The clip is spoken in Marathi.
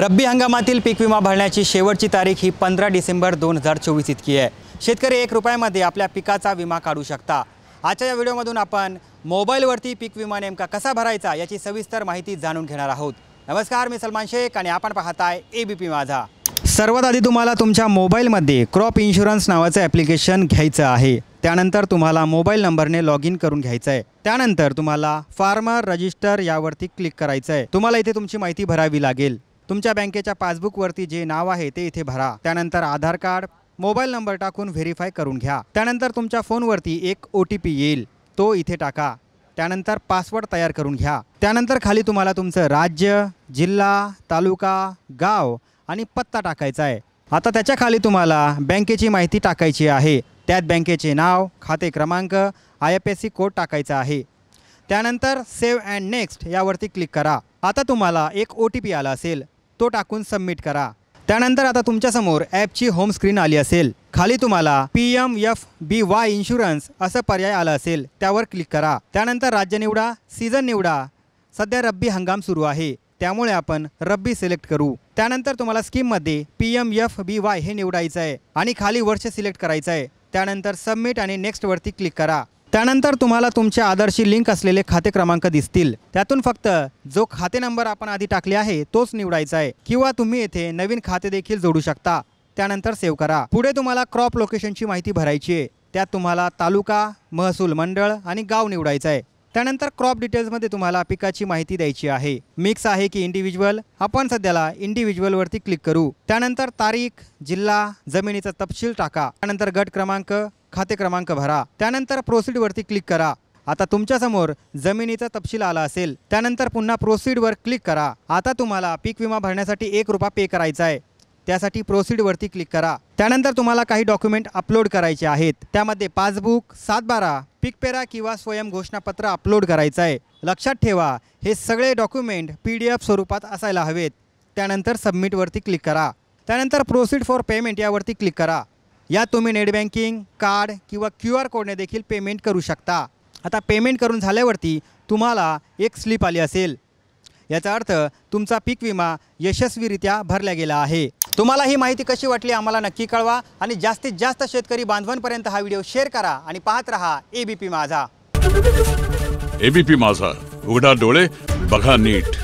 रब्बी हंगामातील पीक विमा भरण्याची शेवटची तारीख ही 15 डिसेंबर 2024 इतकी आहे। शेतकरी 1 रुपयामध्ये आपल्या पिकाचा विमा काढू शकता। आजच्या या व्हिडिओमधून आपण मोबाईलवरती पीक विमा नेमका कसा भरायचा याची सविस्तर माहिती जाणून घेणार आहोत। नमस्कार, मी सलमान शेख आणि आपण पाहताय एबीपी माझा। सर्वात आधी तुम्हाला तुमच्या मोबाईलमध्ये क्रॉप इन्शुरन्स नावाचं ॲप्लिकेशन घ्यायचं आहे। त्यानंतर तुम्हाला मोबाईल नंबरने लॉग इन करून घ्यायचं आहे। त्यानंतर तुम्हाला फार्मर रजिस्टर यावरती क्लिक करायचं आहे। तुम्हाला इथे तुमची माहिती भरावी लागेल। तुमच्या बँकेच्या पासबुकवरती जे नाव आहे ते इथे भरा। त्यानंतर आधार कार्ड, मोबाईल नंबर टाकून व्हेरीफाय करून घ्या। त्यानंतर तुमच्या फोनवरती एक OTP येईल, तो इथे टाका। त्यानंतर पासवर्ड तयार करून घ्या। त्यानंतर खाली तुम्हाला तुमचं राज्य, जिल्हा, तालुका, गाव आणि पत्ता टाकायचा आहे। आता त्याच्या खाली तुम्हाला बँकेची माहिती टाकायची आहे। त्यात बँकेचे नाव, खाते क्रमांक, IFSC कोड टाकायचा आहे। त्यानंतर सेव्ह अँड नेक्स्ट यावरती क्लिक करा। आता तुम्हाला एक OTP आला असेल, तो टाकून सबमिट करा। त्यानंतर आता तुमच्यासमोर ॲपची होम स्क्रीन आली असेल। खाली तुम्हाला PMFBY इन्शुरन्स असं पर्याय आला असेल, त्यावर क्लिक करा। त्यानंतर राज्य निवडा, सीझन निवडा। सध्या रब्बी हंगाम सुरू आहे, त्यामुळे आपण रब्बी सिलेक्ट करू। त्यानंतर तुम्हाला स्कीममध्ये PMFBY हे निवडायचं आहे आणि खाली वर्ष सिलेक्ट करायचं आहे। त्यानंतर सबमिट आणि नेक्स्टवरती क्लिक करा। त्यानंतर तुम्हाला तुमच्या आधारशी लिंक असलेले खाते क्रमांक दिसतील। त्यातून फक्त जो खाते नंबर आपण आधी टाकले आहे तोच निवडायचा आहे, किंवा तुम्ही येथे नवीन खाते देखील जोडू शकता। त्यानंतर सेव्ह करा। पुढे तुम्हाला क्रॉप लोकेशनची माहिती भरायची आहे। त्यात तुम्हाला तालुका, महसूल मंडळ आणि गाव निवडायचं आहे। त्यानंतर क्रॉप डिटेल्समध्ये तुम्हाला पिकाची माहिती द्यायची आहे। मिक्स आहे की इंडिव्हिज्युअल, आपण सध्याला इंडिव्हिज्युअलवरती क्लिक करू। त्यानंतर तारीख, जिल्हा, जमिनीचा तपशील टाका। त्यानंतर गट क्रमांक, खाते क्रमांक भरा। त्यानंतर प्रोसीडवरती क्लिक करा। आता तुमच्यासमोर जमिनीचा तपशील आला असेल। त्यानंतर पुन्हा प्रोसीडवर क्लिक करा। आता तुम्हाला पीक विमा भरण्यासाठी 1 रुपया पे करायचा आहे, त्यासाठी प्रोसीडवरती क्लिक करा। त्यानंतर तुम्हाला काही डॉक्युमेंट अपलोड करायचे आहेत। त्यामध्ये पासबुक, 7/12, पीक पेरा किंवा स्वयं घोषणापत्र अपलोड करायचं आहे। लक्षात ठेवा, हे सगळे डॉक्युमेंट PDF स्वरूपात असायला हवेत। त्यानंतर सबमिटवरती क्लिक करा। त्यानंतर प्रोसीड फॉर पेमेंट यावरती क्लिक करा। यात तुम्ही नेट बँकिंग, कार्ड किंवा QR कोडने देखील पेमेंट करू शकता। आता पेमेंट करून झाल्यावरती तुम्हाला एक स्लिप आली असेल, याचा अर्थ तुमचा पीक विमा यशस्वीरित्या भरला गेला आहे। तुम्हाला ही माहिती कशी वाटली आम्हाला नक्की कळवा आणि जास्तीत जास्त शेतकरी बांधवांपर्यंत हा व्हिडिओ शेअर करा आणि पाहत रहा एबीपी माझा। एबीपी माझा, उघडा डोळे बघा नीट।